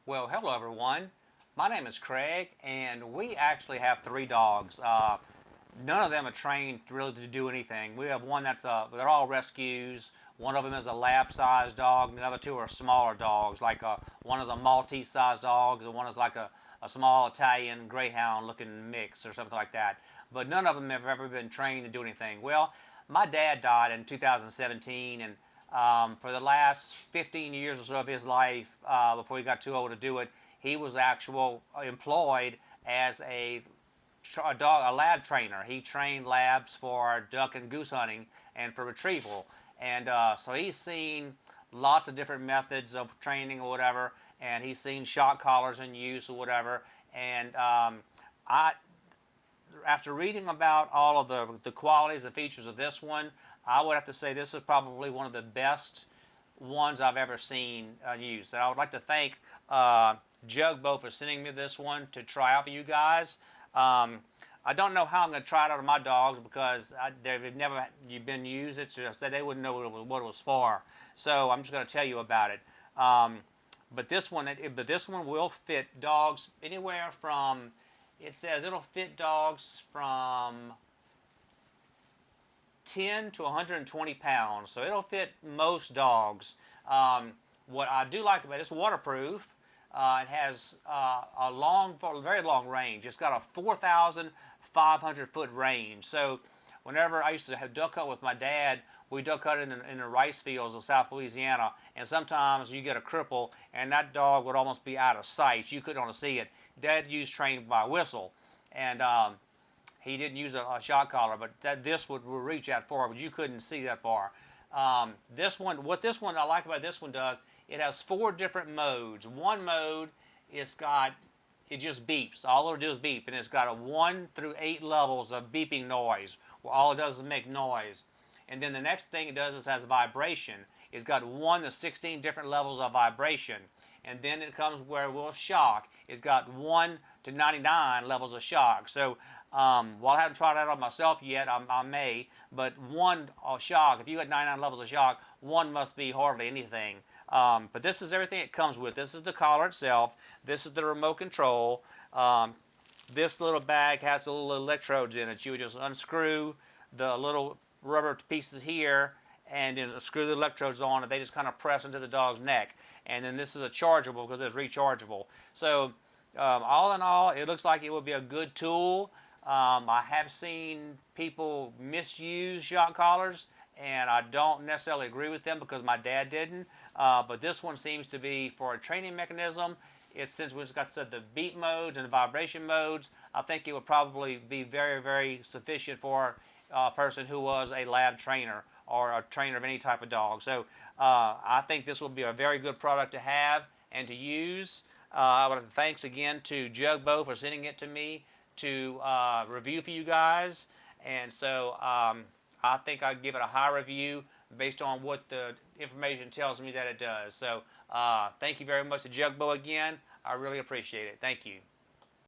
Well, hello everyone. My name is Craig, and we actually have three dogs. None of them are trained really to do anything. We have one they're all rescues. One of them is a lab-sized dog, and the other two are smaller dogs. One is a Maltese-sized dog, and one is like a small Italian Greyhound-looking mix or something like that. But none of them have ever been trained to do anything. Well, my dad died in 2017, and for the last 15 years or so of his life, before he got too old to do it, he was employed as a lab trainer. He trained labs for duck and goose hunting and for retrieval. And so he's seen lots of different methods of training or whatever, and he's seen shock collars in use or whatever. And after reading about all of the qualities and features of this one, I would have to say this is probably one of the best ones I've ever seen used. And I would like to thank Jugbo for sending me this one to try out for you guys. I don't know how I'm going to try it out on my dogs because they've never been used. It's just that they wouldn't know what it was for. So I'm just going to tell you about it. But this one will fit dogs anywhere from. It says it'll fit dogs from 10 to 120 pounds, so it'll fit most dogs. What I do like about it, it's waterproof. It has very long range. It's got a 4,500 foot range. So whenever I used to have duck hunt with my dad, we duck hunted in the rice fields of South Louisiana, and sometimes you get a cripple, and that dog would almost be out of sight. You couldn't see it. Dad used trained by whistle, and he didn't use a shock collar, but this would reach that far, but you couldn't see that far. What I like about this one does, it has 4 different modes. One mode, it just beeps. All it'll do is beep, and it's got a 1 through 8 levels of beeping noise, where all it does is make noise. And then the next thing it does is has vibration. It's got 1 to 16 different levels of vibration. And then it comes where it will shock. It's got 1 to 99 levels of shock. So while I haven't tried that on myself yet, I may, but one shock, if you got 99 levels of shock, one must be hardly anything. But this is everything it comes with. This is the collar itself. This is the remote control. This little bag has the little electrodes in it. You would just unscrew the little rubber pieces here and then screw the electrodes on, and they just kind of press into the dog's neck. And then this is a chargeable because it's rechargeable. So all in all, it looks like it would be a good tool. I have seen people misuse shock collars, and I don't necessarily agree with them because my dad didn't. But this one seems to be for a training mechanism. Since we've got the beep modes and the vibration modes, I think it would probably be very, very sufficient for a person who was a lab trainer or a trainer of any type of dog. So I think this will be a very good product to have and to use. I would like to thanks again to Jugbo for sending it to me to review for you guys. And so I think I'd give it a high review based on what the information tells me that it does. So thank you very much to Jugbo again. I really appreciate it. Thank you.